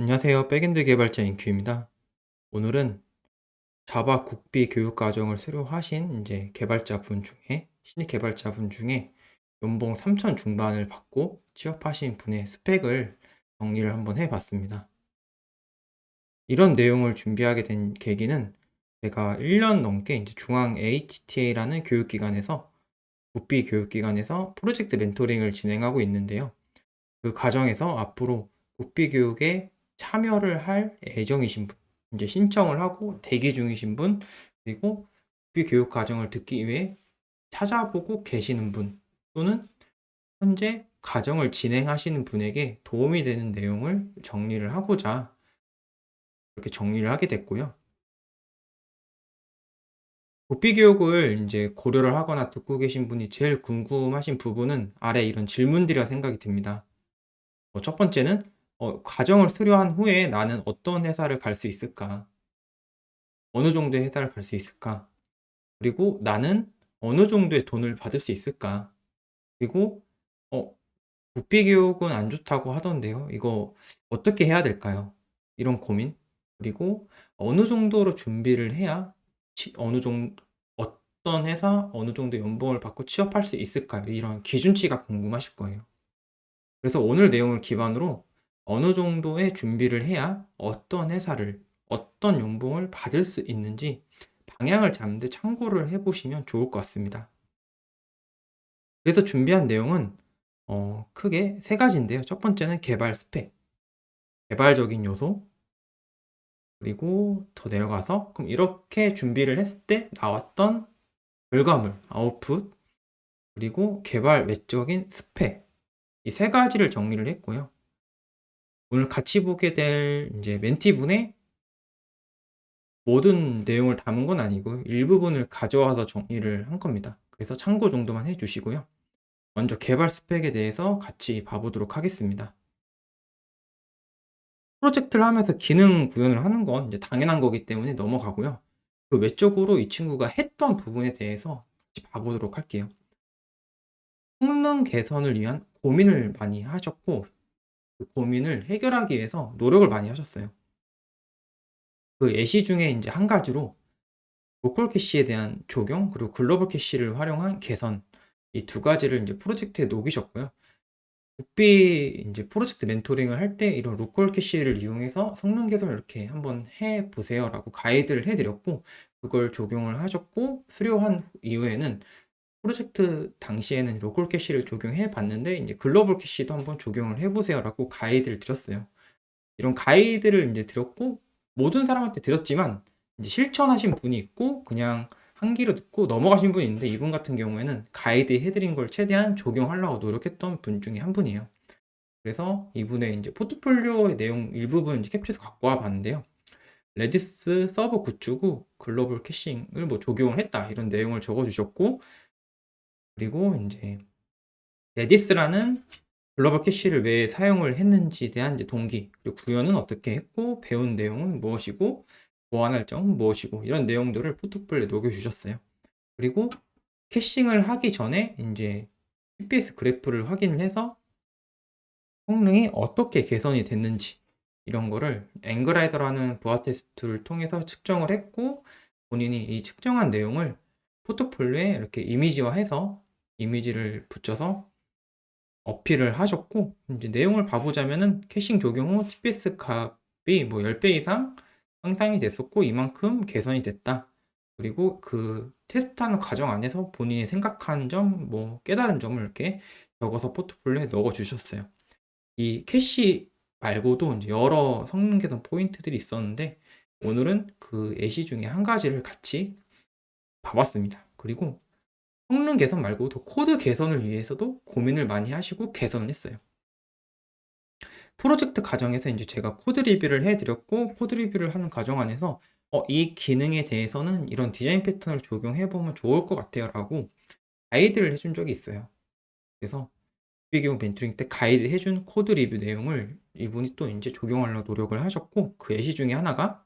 안녕하세요. 백엔드 개발자 인큐입니다. 오늘은 자바 국비 교육 과정을 수료하신 개발자분 중에 신입 개발자분 중에 연봉 3천 중반을 받고 취업하신 분의 스펙을 정리를 한번 해봤습니다. 이런 내용을 준비하게 된 계기는 제가 1년 넘게 중앙 HTA라는 교육기관에서 국비 교육기관에서 프로젝트 멘토링을 진행하고 있는데요. 그 과정에서 앞으로 국비 교육에 참여를 할 예정이신 분, 이제 신청을 하고 대기 중이신 분, 그리고 국비 교육 과정을 듣기 위해 찾아보고 계시는 분, 또는 현재 과정을 진행하시는 분에게 도움이 되는 내용을 정리를 하고자 이렇게 정리를 하게 됐고요. 국비 교육을 이제 고려를 하거나 듣고 계신 분이 제일 궁금하신 부분은 아래 이런 질문들이라 생각이 듭니다. 첫 번째는 과정을 수료한 후에 나는 어떤 회사를 갈 수 있을까? 어느 정도의 회사를 갈 수 있을까? 그리고 나는 어느 정도의 돈을 받을 수 있을까? 그리고 어, 국비 교육은 안 좋다고 하던데요. 이거 어떻게 해야 될까요? 이런 고민. 그리고 어느 정도로 준비를 해야 어느 정도 어떤 회사 어느 정도 연봉을 받고 취업할 수 있을까요? 이런 기준치가 궁금하실 거예요. 그래서 오늘 내용을 기반으로 어느 정도의 준비를 해야 어떤 회사를, 어떤 연봉을 받을 수 있는지 방향을 잡는 데 참고를 해보시면 좋을 것 같습니다. 그래서 준비한 내용은 크게 세 가지인데요. 첫 번째는 개발 스펙, 개발적인 요소, 그리고 더 내려가서 그럼 이렇게 준비를 했을 때 나왔던 결과물, 아웃풋, 그리고 개발 외적인 스펙, 이 세 가지를 정리를 했고요. 오늘 같이 보게 될 멘티분의 모든 내용을 담은 건 아니고 일부분을 가져와서 정리를 한 겁니다. 그래서 참고 정도만 해주시고요. 먼저 개발 스펙에 대해서 같이 봐보도록 하겠습니다. 프로젝트를 하면서 기능 구현을 하는 건 이제 당연한 거기 때문에 넘어가고요. 그 외적으로 이 친구가 했던 부분에 대해서 같이 봐보도록 할게요. 성능 개선을 위한 고민을 많이 하셨고, 그 고민을 해결하기 위해서 노력을 많이 하셨어요. 그 예시 중에 이제 한 가지로 로컬 캐시에 대한 적용, 그리고 글로벌 캐시를 활용한 개선, 이 두 가지를 이제 프로젝트에 녹이셨고요. 국비 이제 프로젝트 멘토링을 할 때 이런 로컬 캐시를 이용해서 성능 개선을 이렇게 한번 해 보세요라고 가이드를 해 드렸고, 그걸 적용을 하셨고, 수료한 이후에는 프로젝트 당시에는 로컬 캐시를 적용해 봤는데 이제 글로벌 캐시도 한번 적용을 해 보세요라고 가이드를 드렸어요. 이런 가이드를 이제 드렸고, 모든 사람한테 드렸지만 이제 실천하신 분이 있고 그냥 한 귀로 듣고 넘어가신 분이 있는데, 이분 같은 경우에는 가이드 해드린 걸 최대한 적용하려고 노력했던 분 중에 한 분이에요. 그래서 이분의 이제 포트폴리오의 내용 일부분 이제 캡처해서 갖고 와 봤는데요. 레디스 서버 구축 후 글로벌 캐싱을 뭐 적용을 했다, 이런 내용을 적어 주셨고, 그리고 이제 레디스라는 글로벌 캐시를 왜 사용을 했는지에 대한 이제 동기, 그리고 구현은 어떻게 했고, 배운 내용은 무엇이고, 보완할 점은 무엇이고, 이런 내용들을 포트폴리오에 녹여주셨어요. 그리고 캐싱을 하기 전에 이제 TPS 그래프를 확인을 해서 성능이 어떻게 개선이 됐는지, 이런 거를 앵그라이더라는 부하 테스트를 통해서 측정을 했고, 본인이 이 측정한 내용을 포트폴리오에 이렇게 이미지화해서 이미지를 붙여서 어필을 하셨고, 이제 내용을 봐보자면은 캐싱 적용 후 TPS 값이 뭐 10배 이상 향상이 됐었고 이만큼 개선이 됐다. 그리고 그 테스트하는 과정 안에서 본인이 생각한 점, 뭐 깨달은 점을 이렇게 적어서 포트폴리오에 넣어 주셨어요. 이 캐시 말고도 이제 여러 성능 개선 포인트들이 있었는데, 오늘은 그 예시 중에 한 가지를 같이 봐봤습니다. 그리고 성능 개선 말고도 코드 개선을 위해서도 고민을 많이 하시고 개선을 했어요. 프로젝트 과정에서 이제 제가 코드 리뷰를 해드렸고, 코드 리뷰를 하는 과정 안에서 이 기능에 대해서는 이런 디자인 패턴을 적용해보면 좋을 것 같아요 라고 가이드를 해준 적이 있어요. 그래서 비교 멘토링 때 가이드 해준 코드 리뷰 내용을 이분이 또 이제 적용하려고 노력을 하셨고, 그 예시 중에 하나가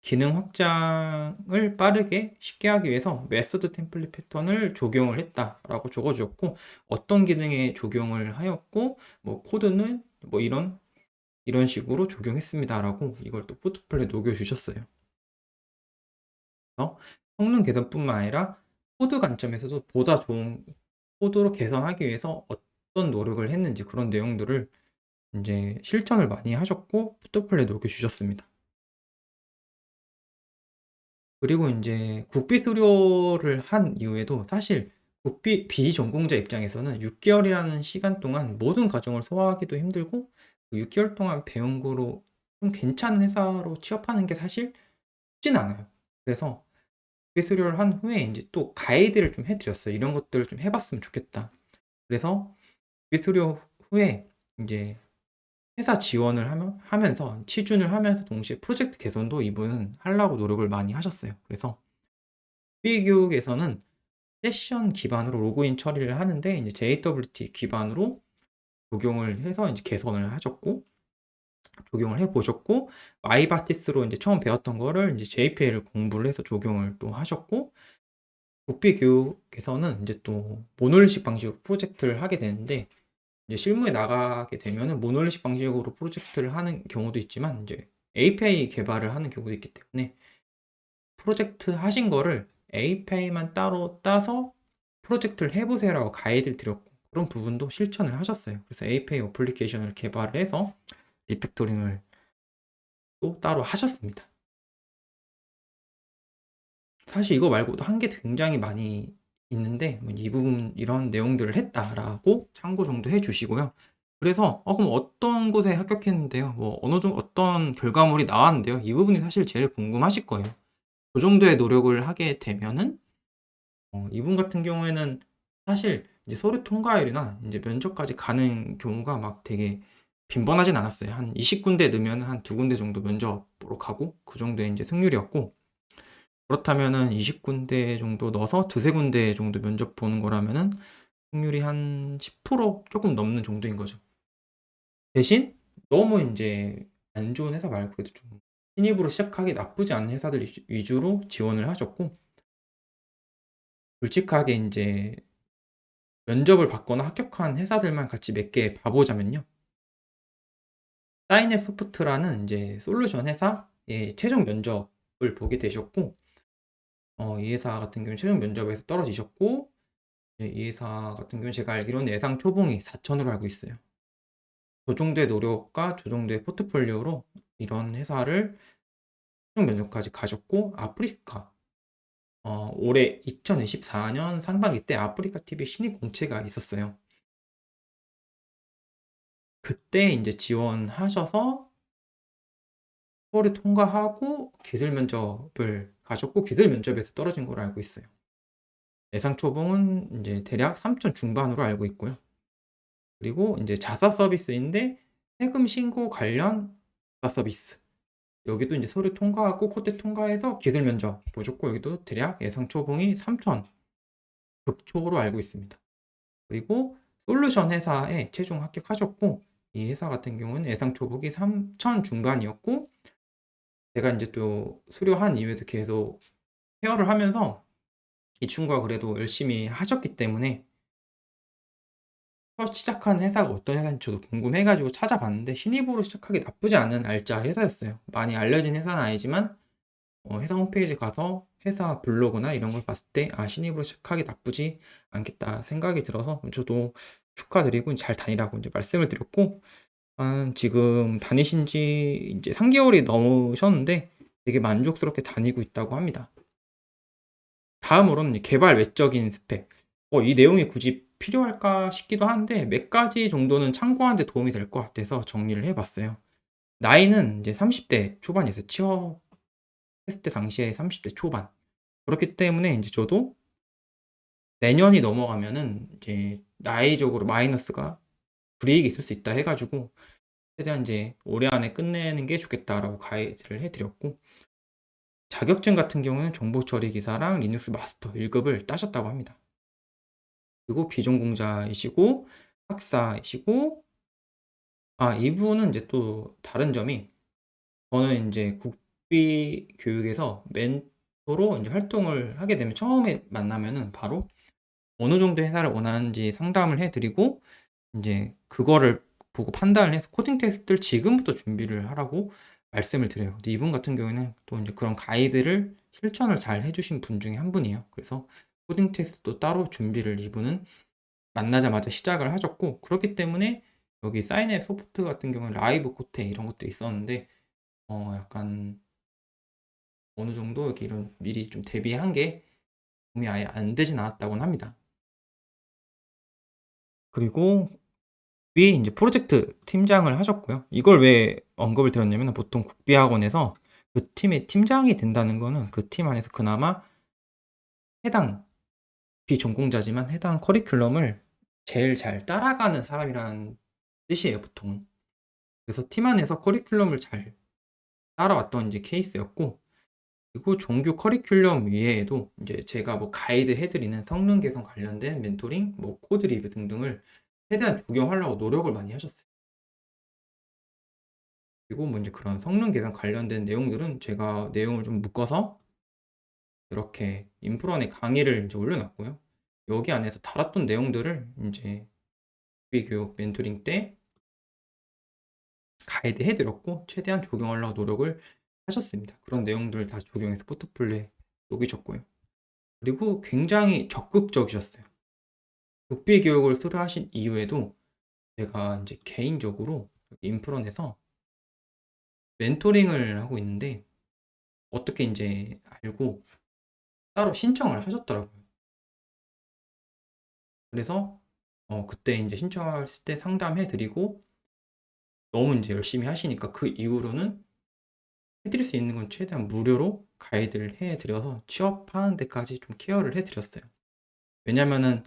기능 확장을 빠르게 쉽게 하기 위해서 메소드 템플릿 패턴을 적용을 했다라고 적어주셨고, 어떤 기능에 적용을 하였고, 뭐 코드는 뭐 이런 이런 식으로 적용했습니다."라고 이걸 또 포트폴리오에 녹여 주셨어요. 그래서 성능 개선뿐만 아니라 코드 관점에서도 보다 좋은 코드로 개선하기 위해서 어떤 노력을 했는지 그런 내용들을 인제 실천을 많이 하셨고 포트폴리오에 녹여 주셨습니다. 그리고 인제 국비 수료를 한 이후에도 사실 국비 비전공자 입장에서는 6 개월이라는 시간 동안 모든 과정을 소화하기도 힘들고 그 6 개월 동안 배운 거로 좀 괜찮은 회사로 취업하는 게 사실 쉽지는 않아요. 그래서 국비 수료를 한 후에 인제 또 가이드를 좀 해 드렸어요. "이런 것들을 좀 해 봤으면 좋겠다." 그래서 국비 수료 후에 인제 회사 지원을 하면서 취준을 하면서 동시에 프로젝트 개선도 이분은 하려고 노력을 많이 하셨어요. 그래서 국비 교육에서는 세션 기반으로 로그인 처리를 하는데 인제 JWT 기반으로 적용을 해서 인제 개선을 하셨고 적용을 해 보셨고 마이바티스로 인제 처음 배웠던 거를 인제 JPL을 공부를 해서 적용을 또 하셨고 국비 교육에서는 인제 또 모놀리식 방식으로 프로젝트를 하게 되는데 이제 실무에 나가게 되면은 모놀리식 방식으로 프로젝트를 하는 경우도 있지만 인제 API 개발을 하는 경우도 있기 때문에 프로젝트 하신 거를 API만 따로 따서 "프로젝트를 해 보세요."라고 가이드를 드렸고 그런 부분도 실천을 하셨어요. 그래서 API 어플리케이션을 개발을 해서 리팩토링을 또 따로 하셨습니다. 사실 이거 말고도 한 게 굉장히 많이 있는데 뭐 "이 부분 이런 내용들을 했다."라고 참고 정도 해 주시고요. 그래서 그럼 어떤 곳에 합격했는데요. 뭐 어느 정 어떤 결과물이 나왔는데요. 이 부분이 사실 제일 궁금하실 거예요. 그 정도의 노력을 하게 되면은 이분 같은 경우에는 사실 이제 서류 통과율이나 인제 면접까지 가는 경우가 막 되게 빈번하진 않았어요. 한 20 군데 넣으면 한 2 군데 정도 면접으로 가고 그 정도의 인제 승률이었고 그렇다면은 20 군데 정도 넣어서 2-3 군데 정도 면접 보는 거라면은 승률이 한 10% 쪼끔 넘는 정도인 거죠. 대신 너무 인제 안 좋은 회사 말고 그래도 좀 신입으로 시작하기 나쁘지 않은 회사들 위주로 지원을 하셨고 굵직하게 인제 면접을 받거나 합격한 회사들만 같이 몇 개 봐 보자면요. 사인앱 소프트라는 인제 솔루션 회사의 최종 면접을 보게 되셨고 이 회사 같은 경우는 최종 면접에서 떨어지셨고 이 회사 같은 경우는 제가 알기로는 예상 초봉이 4,000 으로 알고 있어요. 저 정도의 노력과 저 정도의 포트폴리오로 이런 회사를 최종 면접까지 가셨고 아프리카 올해 2024년 상반기 때 아프리카 TV 신입 공채가 있었어요. 그때 인제 지원하셔서 서울에 통과하고 기술 면접을 가셨고 기술 면접에서 떨어진 걸로 알고 있어요. 예상 초봉은 인제 대략 3,000 중반으로 알고 있고요. 그리고 인제 자사 서비스인데 세금 신고 관련 자사 서비스. 여기도 인제 서류 통과하고 콧대 통과해서 기술 면접 보셨고 여기도 대략 예상 초봉이 3,000 극초로 알고 있습니다. 그리고 솔루션 회사에 최종 합격하셨고 이 회사 같은 경우는 예상 초봉이 3,000 중반이었고 제가 인제 또 수료한 이후에도 계속 케어를 하면서 이 친구가 그래도 열심히 하셨기 때문에 처음 시작한 회사가 어떤 회사인지 저도 궁금해 가지고 찾아봤는데 신입으로 시작하기 나쁘지 않은 알짜 회사였어요. 많이 알려진 회사는 아니지만 회사 홈페이지 가서 회사 블로그나 이런 걸 봤을 때 '아 신입으로 시작하기 나쁘지 않겠다.' 생각이 들어서 저도 축하드리고 잘 다니라고 인제 말씀을 드렸고 한 지금 다니신 지 인제 3 개월이 넘으셨는데 되게 만족스럽게 다니고 있다고 합니다. 다음으로는 이 개발 외적인 스펙. 이 내용이 굳이 필요할까 싶기도 한데 몇 가지 정도는 참고하는 데 도움이 될 것 같아서 정리를 해 봤어요. 나이는 이제 30대 초반이었어요. 취업했을 때 당시에 30대 초반. 그렇기 때문에 인제 저도 내년이 넘어가면은 이제 나이적으로 마이너스가 불이익이 있을 수 있다 해 가지고 최대한 인제 '올해 안에 끝내는 게 좋겠다.'라고 가이드를 해 드렸고 자격증 같은 경우는 정보 처리 기사랑 리눅스 마스터 1 급을 따셨다고 합니다. 그리고 비전공자이시고 학사이시고 이분은 인제 또 다른 점이 저는 인제 국비 교육에서 멘토로 인제 활동을 하게 되면 처음에 만나면은 바로 어느 정도 회사를 원하는지 상담을 해 드리고 인제 그거를 보고 판단을 해서 코딩 테스트를 지금부터 준비를 하라고 말씀을 드려요. 근데 이분 같은 경우에는 또 이제 그런 가이드를 실천을 잘 해주신 분 중에 한 분이에요. 그래서 코딩 테스트도 따로 준비를 이분은 만나자마자 시작을 하셨고, 그렇기 때문에 여기 사인앱 소프트 같은 경우는 라이브 코테 이런 것도 있었는데 약간 어느 정도 이렇게 이런 미리 좀 대비한 게 도움이 아예 안 되진 않았다고는 합니다. 그리고 위에 이제 프로젝트 팀장을 하셨고요. 이걸 왜 언급을 드렸냐면, 보통 국비학원에서 그 팀의 팀장이 된다는 거는 그 팀 안에서 그나마 해당 비전공자지만 해당 커리큘럼을 제일 잘 따라가는 사람이라는 뜻이에요, 보통은. 그래서 팀 안에서 커리큘럼을 잘 따라왔던 이제 케이스였고, 그리고 정규 커리큘럼 외에도 이제 제가 뭐 가이드 해드리는 성능 개선 관련된 멘토링, 뭐 코드 리뷰 등등을 최대한 적용하려고 노력을 많이 하셨어요. 그리고 뭐 이제 그런 성능 개선 관련된 내용들은 제가 내용을 좀 묶어서 이렇게 인프런에 강의를 이제 올려놨고요. 여기 안에서 다뤘던 내용들을 이제 교육 멘토링 때 가이드 해드렸고, 최대한 적용하려고 노력을 하셨습니다. 그런 내용들을 다 적용해서 포트폴리오에 녹이셨고요. 그리고 굉장히 적극적이셨어요. 국비 교육을 수료하신 이후에도 제가 이제 개인적으로 인프런에서 멘토링을 하고 있는데, 어떻게 이제 알고 따로 신청을 하셨더라고요. 그래서 그때 이제 신청했을 때 상담해 드리고, 너무 이제 열심히 하시니까 그 이후로는 해드릴 수 있는 건 최대한 무료로 가이드를 해 드려서 취업하는 데까지 좀 케어를 해 드렸어요. 왜냐면은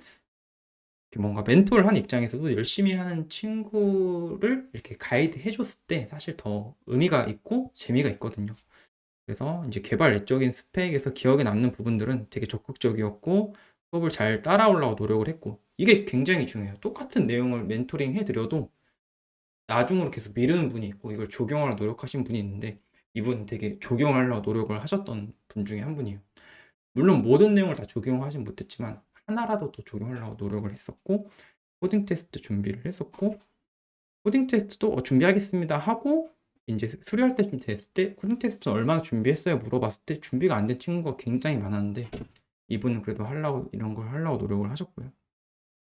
뭔가 멘토를 한 입장에서도 열심히 하는 친구를 이렇게 가이드 해 줬을 때 사실 더 의미가 있고 재미가 있거든요. 그래서 이제 개발 내적인 스펙에서 기억에 남는 부분들은 되게 적극적이었고, 수업을 잘 따라오려고 노력을 했고, 이게 굉장히 중요해요. 똑같은 내용을 멘토링 해 드려도 나중으로 계속 미루는 분이 있고, 이걸 적용하려고 노력하신 분이 있는데, 이분은 되게 적용하려고 노력을 하셨던 분 중에 한 분이에요. 물론 모든 내용을 다 적용하진 못했지만 하나라도 더 적용하려고 노력을 했었고, 코딩 테스트 준비를 했었고, 코딩 테스트도 준비하겠습니다 하고 이제 수료할 때쯤 됐을 때 코딩 테스트는 얼마나 준비했어요 물어봤을 때 준비가 안 된 친구가 굉장히 많았는데, 이분은 그래도 하려고 이런 걸 하려고 노력을 하셨고요.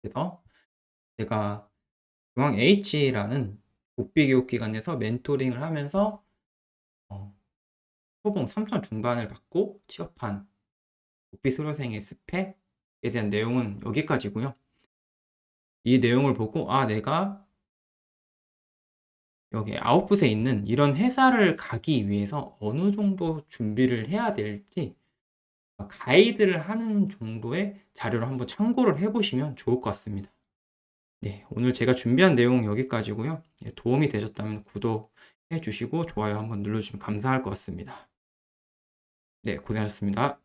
그래서 제가 중앙 H라는 국비교육기관에서 멘토링을 하면서 초봉 3천 중반을 받고 취업한 국비 수료생의 스펙에 대한 내용은 여기까지고요. 이 내용을 보고 내가 여기 아웃풋에 있는 이런 회사를 가기 위해서 어느 정도 준비를 해야 될지 가이드를 하는 정도의 자료를 한번 참고를 해 보시면 좋을 것 같습니다. 네, 오늘 제가 준비한 내용은 여기까지고요. 도움이 되셨다면 구독해 주시고 좋아요 한번 눌러 주시면 감사할 것 같습니다. 네, 고생하셨습니다.